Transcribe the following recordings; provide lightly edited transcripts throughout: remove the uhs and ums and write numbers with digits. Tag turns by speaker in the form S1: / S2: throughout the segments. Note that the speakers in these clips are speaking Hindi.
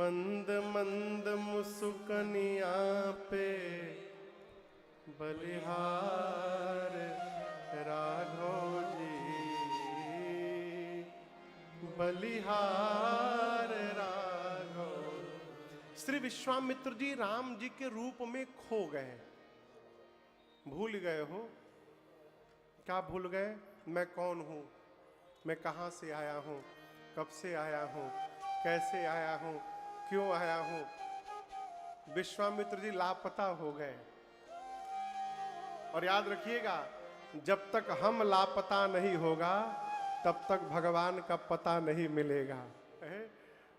S1: मंद मंद मुस्कनिया पे बलिहार राघव जी, बलिहार राघव। श्री विश्वामित्र जी राम जी के रूप में खो गए। भूल गए हो? क्या भूल गए? मैं कौन हूं, मैं कहां से आया हूं, कब से आया हूं, कैसे आया हूं, क्यों आया हूं। विश्वामित्र जी लापता हो गए। और याद रखिएगा, जब तक हम लापता नहीं होगा तब तक भगवान का पता नहीं मिलेगा।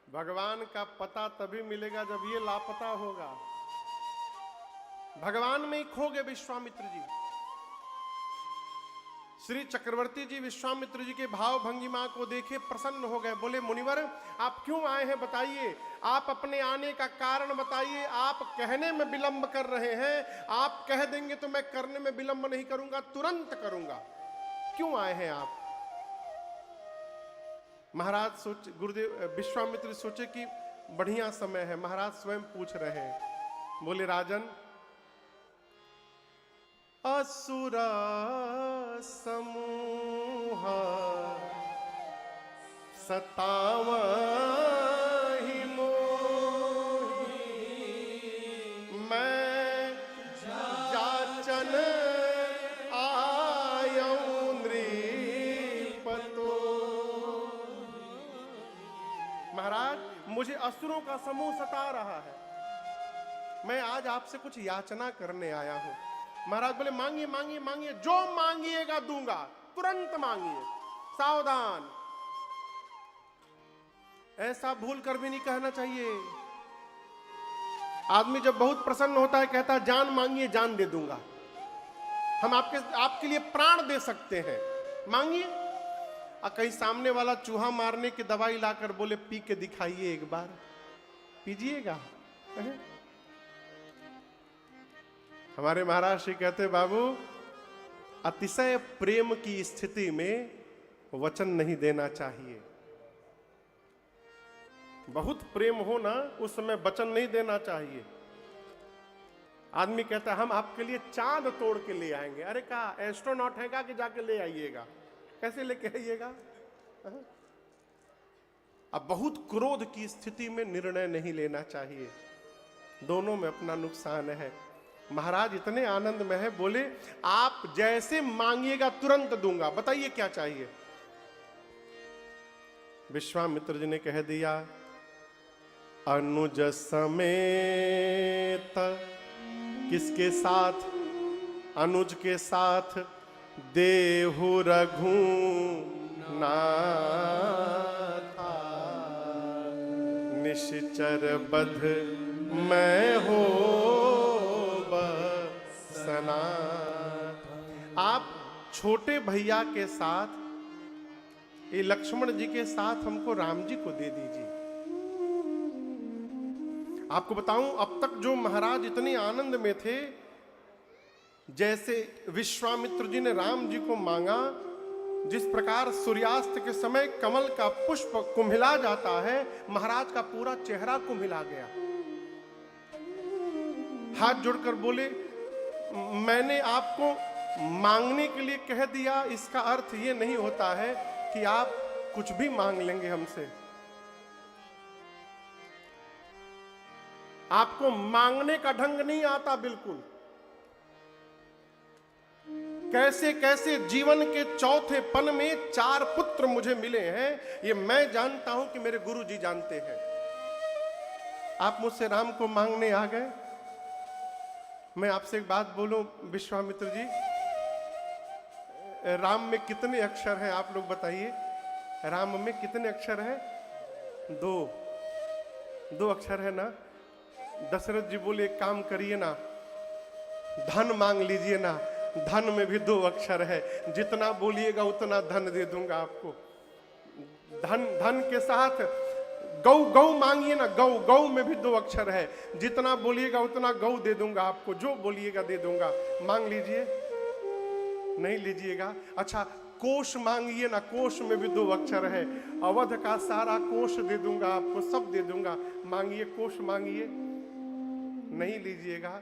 S1: भगवान का पता तभी मिलेगा जब ये लापता होगा। भगवान में ही खो गए विश्वामित्र जी। श्री चक्रवर्ती जी विश्वामित्र जी के भाव भंगिमा को देखे प्रसन्न हो गए। बोले मुनिवर आप क्यों आए हैं बताइए, आप अपने आने का कारण बताइए। आप कहने में विलंब कर रहे हैं, आप कह देंगे तो मैं करने में विलंब नहीं करूंगा, तुरंत करूंगा। क्यों आए हैं आप? महाराज सोच, गुरुदेव विश्वामित्र सोचे कि बढ़िया समय है। महाराज स्वयं पूछ रहे हैं। बोले राजन, असुर समूह सतावहि मोहि, मैं जाचन आयौ नृपतो। महाराज मुझे असुरों का समूह सता रहा है, मैं आज आपसे कुछ याचना करने आया हूं। महाराज बोले मांगिए मांगिए मांगिए, जो मांगिएगा दूंगा, तुरंत मांगिए, सावधान। ऐसा भूल कर भी नहीं कहना चाहिए। आदमी जब बहुत प्रसन्न होता है कहता है जान मांगिए, जान दे दूंगा, हम आपके लिए प्राण दे सकते हैं, मांगिए। और कहीं सामने वाला चूहा मारने की दवाई लाकर बोले पी के दिखाइए, एक बार पीजिएगा। हमारे महाराज श्री कहते बाबू, अतिशय प्रेम की स्थिति में वचन नहीं देना चाहिए। बहुत प्रेम हो ना, उस समय वचन नहीं देना चाहिए। आदमी कहता है हम आपके लिए चांद तोड़ के ले आएंगे। अरे कहा एस्ट्रोनॉट है क्या कि जाके ले आइएगा? कैसे लेके आइएगा? अब बहुत क्रोध की स्थिति में निर्णय नहीं लेना चाहिए, दोनों में अपना नुकसान है। महाराज इतने आनंद में है, बोले आप जैसे मांगिएगा तुरंत दूंगा, बताइए क्या चाहिए। विश्वामित्र जी ने कह दिया, अनुज समेत, किसके साथ? अनुज के साथ, देहु रघुनाथा, निश्चर बध मैं हो बसना। आप छोटे भैया के साथ, ये लक्ष्मण जी के साथ हमको राम जी को दे दीजिए। आपको बताऊं, अब तक जो महाराज इतने आनंद में थे, जैसे विश्वामित्र जी ने राम जी को मांगा, जिस प्रकार सूर्यास्त के समय कमल का पुष्प कुम्हिला जाता है, महाराज का पूरा चेहरा कुम्हिला गया। हाथ जोड़कर बोले मैंने आपको मांगने के लिए कह दिया, इसका अर्थ ये नहीं होता है कि आप कुछ भी मांग लेंगे हमसे। आपको मांगने का ढंग नहीं आता बिल्कुल। कैसे कैसे जीवन के चौथे पन में 4 पुत्र मुझे मिले हैं, ये मैं जानता हूं कि मेरे गुरु जी जानते हैं। आप मुझसे राम को मांगने आ गए। मैं आपसे एक बात बोलूं विश्वामित्र जी, राम में कितने अक्षर हैं आप लोग बताइए? राम में कितने अक्षर हैं? 2 अक्षर है ना। दशरथ जी बोले एक काम करिए ना, धन मांग लीजिए ना, धन में भी 2 अक्षर है, जितना बोलिएगा उतना धन दे दूंगा आपको। धन के साथ गौ मांगिए ना, गौ में भी 2 अक्षर है, जितना बोलिएगा उतना गौ दे दूंगा आपको, जो बोलिएगा दे दूंगा, मांग लीजिए। नहीं लीजिएगा। अच्छा, कोश मांगिए ना, कोश में भी 2 अक्षर है। अवध का सारा कोश दे दूंगा आपको, सब दे दूंगा, मांगिए, कोश मांगिए, नहीं लीजिएगा।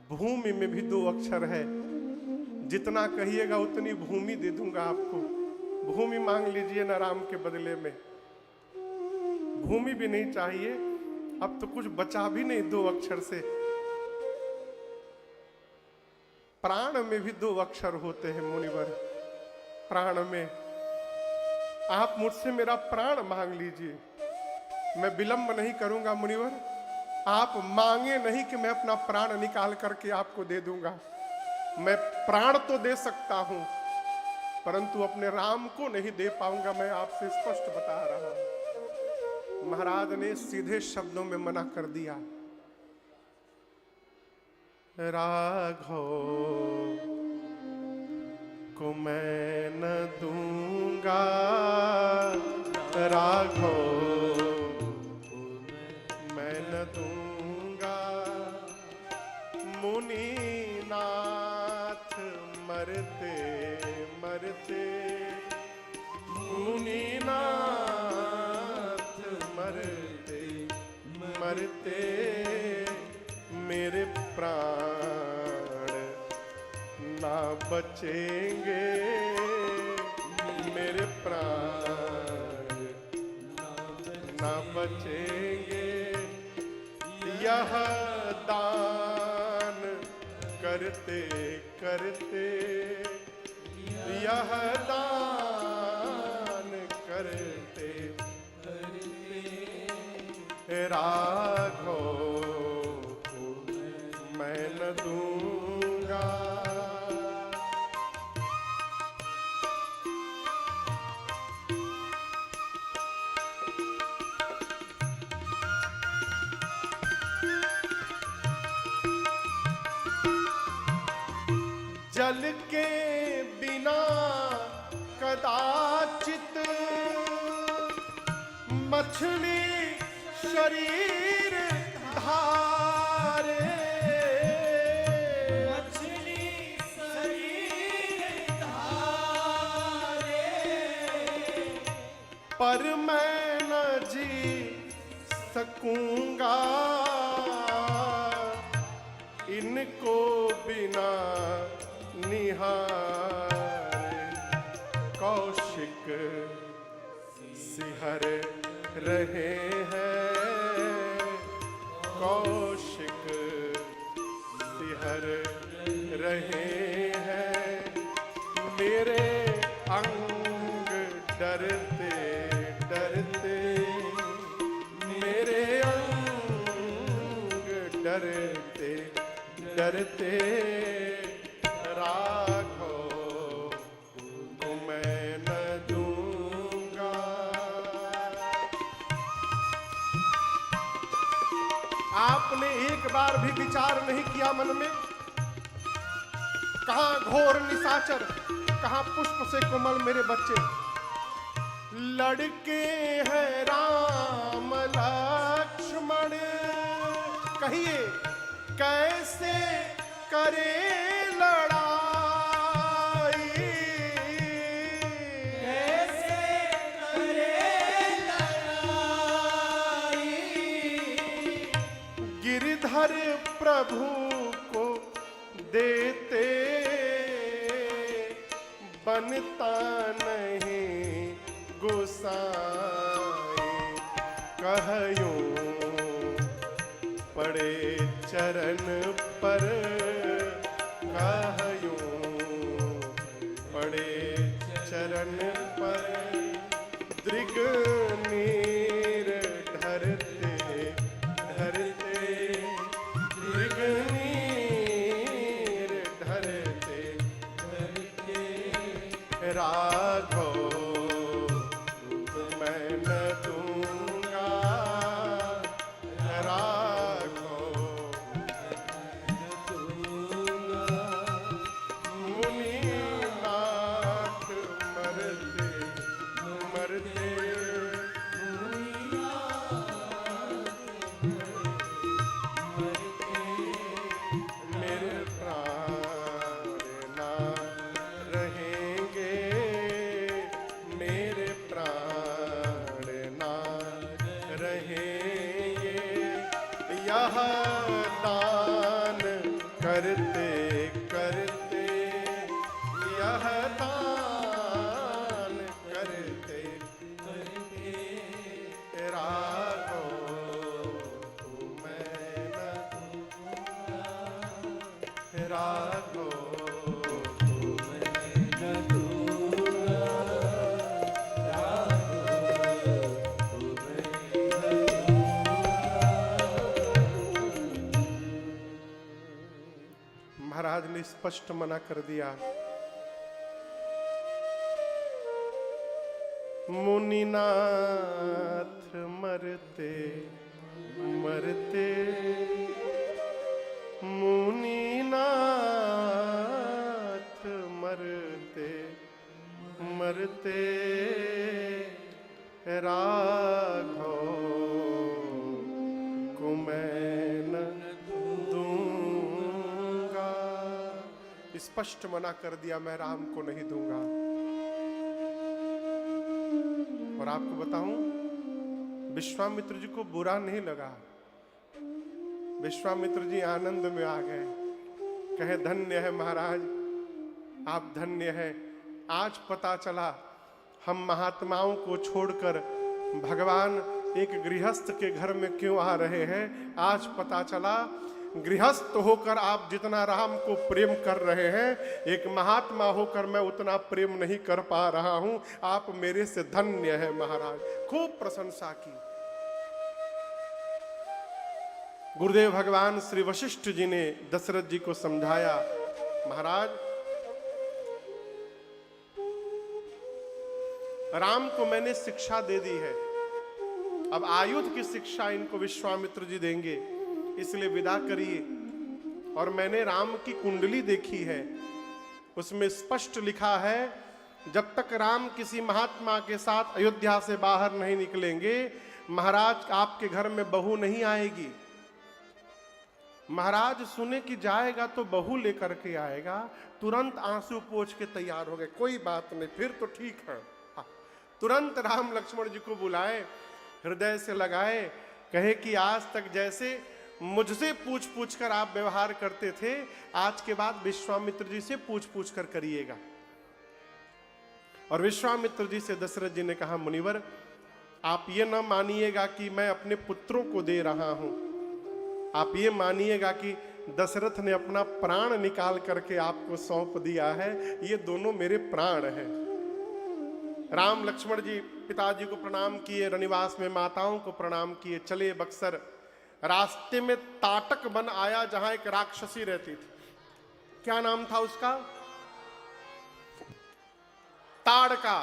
S1: भूमि में भी 2 अक्षर है, जितना कहिएगा उतनी भूमि दे दूंगा आपको। भूमि मांग लीजिए ना राम के बदले में। भूमि भी नहीं चाहिए, अब तो कुछ बचा भी नहीं 2 अक्षर से। प्राण में भी 2 अक्षर होते हैं मुनिवर, प्राण में। आप मुझसे मेरा प्राण मांग लीजिए, मैं विलंब नहीं करूंगा मुनिवर। आप मांगे नहीं कि मैं अपना प्राण निकाल करके आपको दे दूंगा। मैं प्राण तो दे सकता हूं, परंतु अपने राम को नहीं दे पाऊंगा, मैं आपसे स्पष्ट बता रहा हूं। महाराज ने सीधे शब्दों में मना कर दिया। राघव को मैं न दूंगा, राघव मैं न दूंगा। मुनिनाथ मरते मरते, मुनिनाथ मरते मरते, मेरे प्राण ना बचेंगे, मेरे प्राण ना बचेंगे। यह दान करते करते, यह दान करते करते, राघव मैं न दूंगा। जल के बिना कदाचित मछली शरीर धारे, मछली शरीर धारे, पर मैं न जी सकूंगा इनको बिना निहार। कौशिक सिहर रहे हैं, कौशिक सिहर रहे हैं, मेरे अंग डरते डरते, मेरे अंग डरते डरते, राघव को मैं न दूंगा। आपने एक बार भी विचार नहीं किया मन में, कहां घोर निशाचर, कहां पुष्प से कोमल मेरे बच्चे। लड़के हैं राम लक्ष्मण, कहिए कैसे करे लड़ाई, कैसे करे लड़ाई। गिरधर प्रभु को देते बनता नहीं गोसाई। कहयूं पड़े चरण पर, कहयूं पड़े चरण पर, दृग नीर ढरते ढरते, दृग नीर ढरते ढरते, राघव मैं न दूंगा, राघव मुनिनाथ मरते मरते, मेरे प्राण ना स्पष्ट मना कर दिया। मुनिनाथ मरते मरते, मुनिनाथ मरते मरते, राघव को मैं न दूंगा। स्पष्ट मना कर दिया, मैं राम को नहीं दूंगा। और आपको बताऊं, विश्वामित्र जी को बुरा नहीं लगा। विश्वामित्र जी आनंद में आ गए, कहे धन्य है महाराज, आप धन्य हैं। आज पता चला हम महात्माओं को छोड़कर भगवान एक गृहस्थ के घर में क्यों आ रहे हैं। आज पता चला गृहस्थ होकर आप जितना राम को प्रेम कर रहे हैं, एक महात्मा होकर मैं उतना प्रेम नहीं कर पा रहा हूं। आप मेरे से धन्य है महाराज। खूब प्रशंसा की। गुरुदेव भगवान श्री वशिष्ठ जी ने दशरथ जी को समझाया, महाराज राम को मैंने शिक्षा दे दी है, अब आयुध की शिक्षा इनको विश्वामित्र जी देंगे, इसलिए विदा करिए। और मैंने राम की कुंडली देखी है, उसमें स्पष्ट लिखा है जब तक राम किसी महात्मा के साथ अयोध्या से बाहर नहीं निकलेंगे, महाराज आपके घर में बहू नहीं आएगी। महाराज सुने कि जाएगा तो बहू लेकर के आएगा, तुरंत आंसू पोंछ के तैयार हो गए। कोई बात नहीं, फिर तो ठीक है। तुरंत राम लक्ष्मण जी को बुलाए, हृदय से लगाए, कहे कि आज तक जैसे मुझसे पूछ पूछ कर आप व्यवहार करते थे, आज के बाद विश्वामित्र जी से पूछ पूछ कर करिएगा। और विश्वामित्र जी से दशरथ जी ने कहा, मुनिवर आप ये न मानिएगा कि मैं अपने पुत्रों को दे रहा हूं, आप ये मानिएगा कि दशरथ ने अपना प्राण निकाल करके आपको सौंप दिया है। ये दोनों मेरे प्राण हैं। राम लक्ष्मण जी पिताजी को प्रणाम किए, रनिवास में माताओं को प्रणाम किए, चले बक्सर। रास्ते में ताटक वन आया जहां एक राक्षसी रहती थी। क्या नाम था उसका? ताड़का।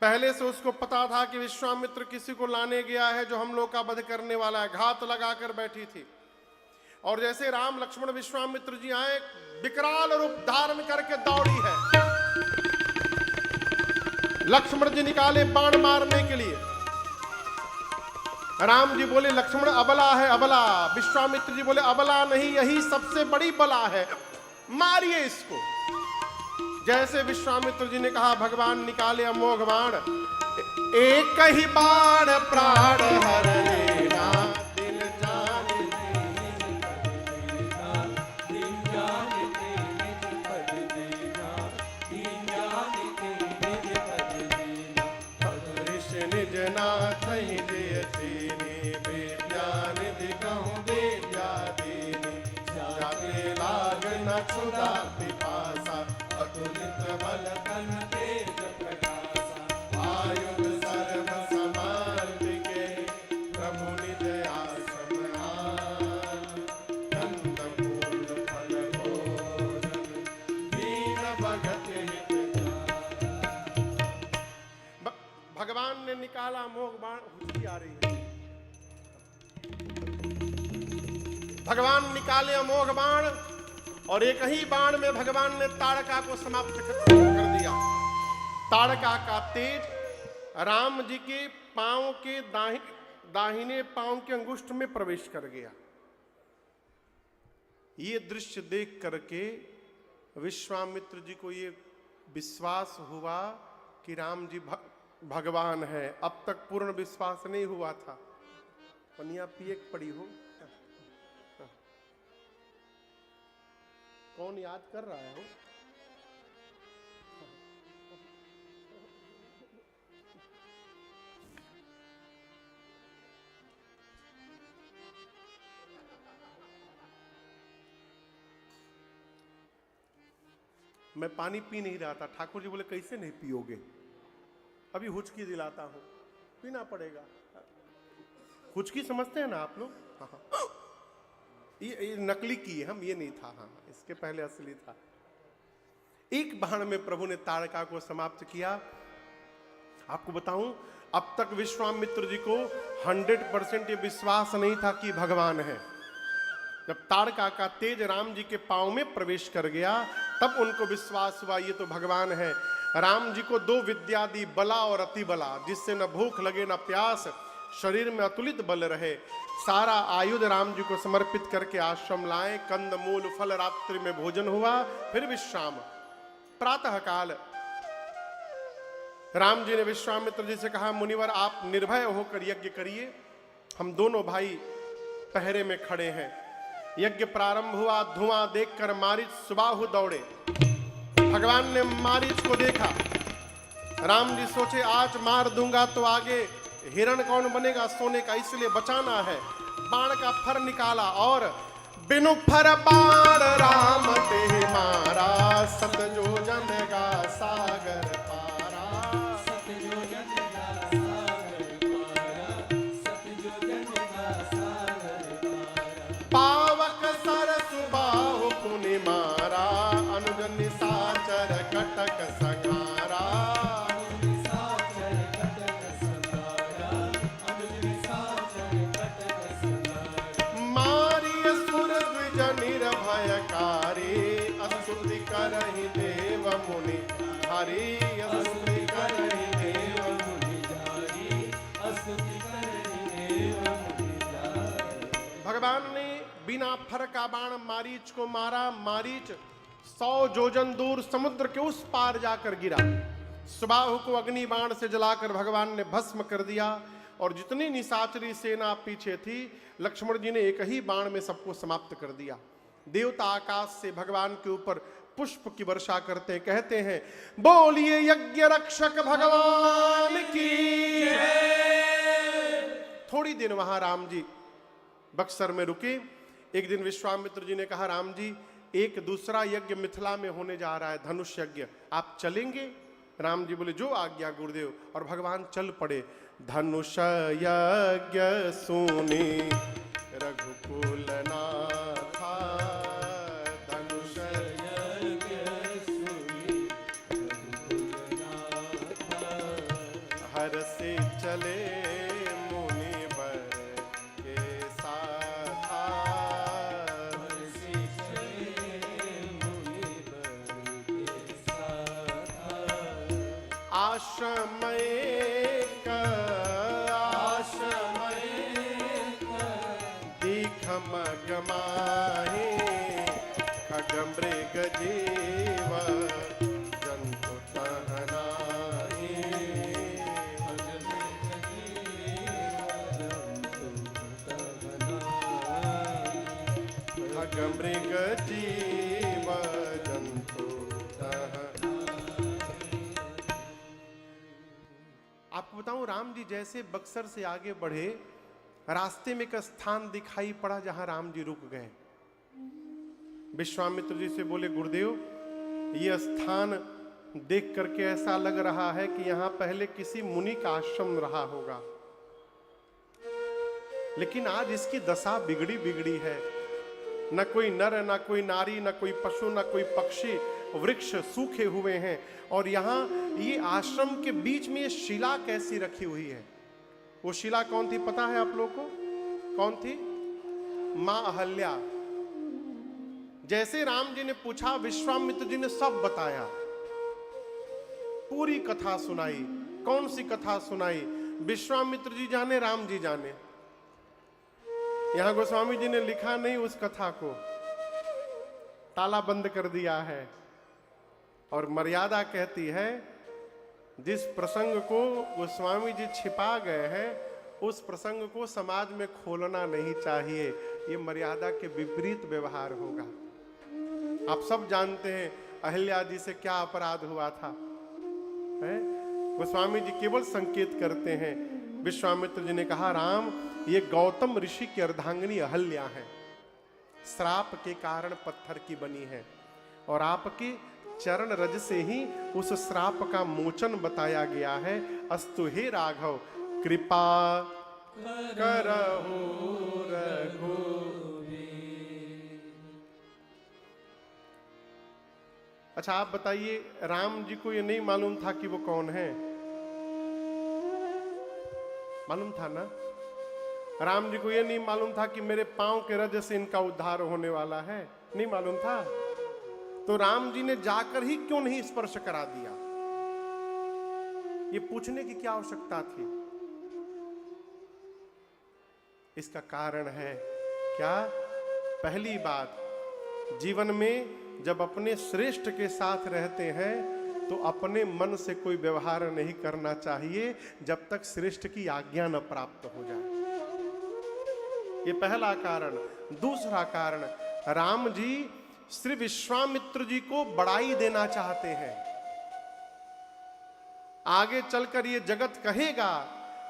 S1: पहले से उसको पता था कि विश्वामित्र किसी को लाने गया है जो हम लोग का वध करने वाला है, घात लगाकर बैठी थी। और जैसे राम लक्ष्मण विश्वामित्र जी आए, विकराल रूप धारण करके दौड़ी है। लक्ष्मण जी निकाले बाण मारने के लिए, राम जी बोले लक्ष्मण अबला है अबला। विश्वामित्र जी बोले अबला नहीं, यही सबसे बड़ी बला है, मारिए इसको। जैसे विश्वामित्र जी ने कहा, भगवान निकाले अमोघ बाण, एक ही बाण प्राण हर लेना, दिल जान निज नाथ ही जयतीनी, विज्ञान दिगहु विद्या दीनी, जाते लाग न क्षुधा पिपासा, अतुलित बल तन तेज प्रकाशा, आयुध सर्व समार्थ के प्रभु निज आश्रम आन, नंद मूल फल भोजन दीन भगत हितकारी। भगवान ने निकाला मोह बाण, हुचकी आ रही है। भगवान निकाले अमोघ बाण और एक ही बाण में भगवान ने ताड़का को समाप्त कर दिया। ताड़का का तेज राम जी के पांव के दाहिने पांव के अंगुष्ठ में प्रवेश कर गया। ये दृश्य देख करके विश्वामित्र जी को ये विश्वास हुआ कि राम जी भगवान है। अब तक पूर्ण विश्वास नहीं हुआ था। पनिया पिए पड़ी हो, कौन याद कर रहा है? मैं पानी पी नहीं रहा था। ठाकुर जी बोले कैसे नहीं पियोगे, अभी हुचकी दिलाता हूं, पीना पड़ेगा। हुचकी समझते हैं ना आप लोग? ये नकली की है, हम ये नहीं था, हाँ इसके पहले असली था। एक बाण में प्रभु ने ताड़का को समाप्त किया। आपको बताऊं, अब तक विश्वामित्र जी को 100% ये विश्वास नहीं था कि भगवान है। जब ताड़का का तेज राम जी के पांव में प्रवेश कर गया तब उनको विश्वास हुआ ये तो भगवान है। राम जी को 2 विद्या दी, बला और अति बला, जिससे न भूख लगे न प्यास, शरीर में अतुलित बल रहे। सारा आयुध राम जी को समर्पित करके आश्रम लाए। कंद मूल फल रात्रि में भोजन हुआ, फिर विश्राम। प्रातः काल राम जी ने विश्वामित्र जी से कहा, मुनिवर आप निर्भय होकर यज्ञ करिए, हम दोनों भाई पहरे में खड़े हैं। यज्ञ प्रारंभ हुआ। धुआं देखकर मारीच सुबाहु दौड़े। भगवान ने मारीच को देखा। राम जी सोचे आज मार दूंगा तो आगे हिरण कौन बनेगा सोने का, इसलिए बचाना है। बाण का फर निकाला और बिनु फर बाण राम ते मारा, सत योजन का सागर पारा। सत योजन का सागर पारा, सत योजन का सागर पारा। पावक सरस बाहु पुनि मारा, अनुज निशाचर कटक संहारा। करहि देव मुनि हरि, स्तुति करहि देव मुनि जारी, स्तुति करहि देव मुनि जारी। भगवान ने बिना फर का बाण मारीच को मारा। मारीच 100 योजन दूर समुद्र के उस पार जाकर गिरा। सुबाहु को अग्नि बाण से जलाकर भगवान ने भस्म कर दिया। और जितनी निशाचरी सेना पीछे थी, लक्ष्मण जी ने एक ही बाण में सबको समाप्त कर दिया। देवता आकाश से भगवान के ऊपर पुष्प की वर्षा करते, कहते हैं बोलिए यज्ञ रक्षक भगवान की जय। थोड़ी दिन वहां राम जी बक्सर में रुके। एक दिन विश्वामित्र जी ने कहा, राम जी एक दूसरा यज्ञ मिथिला में होने जा रहा है, धनुष यज्ञ, आप चलेंगे? राम जी बोले जो आज्ञा गुरुदेव। और भगवान चल पड़े। धनुष यज्ञ सुनी रघुकुल नाथा, धनुष यज्ञ सुनी रघुकुल नाथा, हर से चले मुनिवर के साथा, हर से चले मुनिवर के साथा। आश्रम गमाहे खगमृग जीव जंतु तहनाहि, खगमृग जीव जंतु तहनाहि। आपको बताऊं, राम जी जैसे बक्सर से आगे बढ़े, रास्ते में एक स्थान दिखाई पड़ा जहां राम जी रुक गए। विश्वामित्र जी से बोले, गुरुदेव ये स्थान देख करके ऐसा लग रहा है कि यहां पहले किसी मुनि का आश्रम रहा होगा, लेकिन आज इसकी दशा बिगड़ी बिगड़ी है। न कोई नर, न कोई नारी, न कोई पशु, न कोई पक्षी, वृक्ष सूखे हुए हैं। और यहाँ ये आश्रम के बीच में ये शिला कैसी रखी हुई है? वो शिला कौन थी पता है आप लोगों को? कौन थी? मां अहल्या। जैसे राम जी ने पूछा, विश्वामित्र जी ने सब बताया, पूरी कथा सुनाई। कौन सी कथा सुनाई? विश्वामित्र जी जाने, राम जी जाने। यहां गोस्वामी जी ने लिखा नहीं उस कथा को, ताला बंद कर दिया है। और मर्यादा कहती है जिस प्रसंग को गोस्वामी जी छिपा गए हैं उस प्रसंग को समाज में खोलना नहीं चाहिए। ये मर्यादा के विपरीत व्यवहार होगा। आप सब जानते हैं अहिल्या जी से क्या अपराध हुआ था, है? गोस्वामी जी केवल संकेत करते हैं। विश्वामित्र जी ने कहा, राम ये गौतम ऋषि की अर्धांगिनी अहल्या है, श्राप के कारण पत्थर की बनी है, और आपके चरण रज से ही उस श्राप का मोचन बताया गया है। अस्तु हे राघव कृपा करहु रघुवीर। अच्छा आप बताइए, राम जी को ये नहीं मालूम था कि वो कौन है? मालूम था ना? राम जी को ये नहीं मालूम था कि मेरे पांव के रज से इनका उद्धार होने वाला है? नहीं मालूम था? तो राम जी ने जाकर ही क्यों नहीं स्पर्श करा दिया? ये पूछने की क्या आवश्यकता थी? इसका कारण है क्या? पहली बात, जीवन में जब अपने श्रेष्ठ के साथ रहते हैं तो अपने मन से कोई व्यवहार नहीं करना चाहिए जब तक श्रेष्ठ की आज्ञा न प्राप्त हो जाए। ये पहला कारण। दूसरा कारण, राम जी श्री विश्वामित्र जी को बड़ाई देना चाहते हैं। आगे चलकर ये जगत कहेगा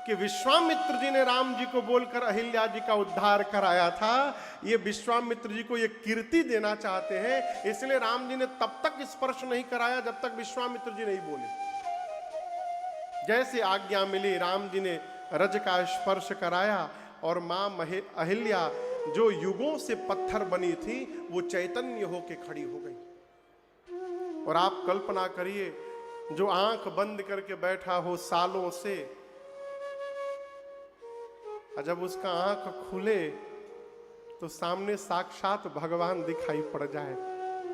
S1: कि विश्वामित्र जी ने राम जी को बोलकर अहिल्या जी का उद्धार कराया था। ये विश्वामित्र जी को ये कीर्ति देना चाहते हैं, इसलिए राम जी ने तब तक स्पर्श नहीं कराया जब तक विश्वामित्र जी नहीं बोले। जैसे आज्ञा मिली, राम जी ने रज का स्पर्श कराया और मां अहिल्या जो युगों से पत्थर बनी थी वो चैतन्य होके खड़ी हो गई। और आप कल्पना करिए, जो आंख बंद करके बैठा हो सालों से, और जब उसका आंख खुले तो सामने साक्षात भगवान दिखाई पड़ जाए,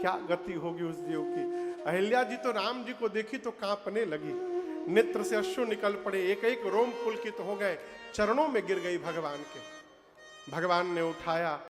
S1: क्या गति होगी उस जीव की। अहिल्या जी तो राम जी को देखी तो कांपने लगी, नेत्र से अश्रु निकल पड़े, एक एक रोम पुलकित हो गए, चरणों में गिर गई भगवान के। भगवान ने उठाया,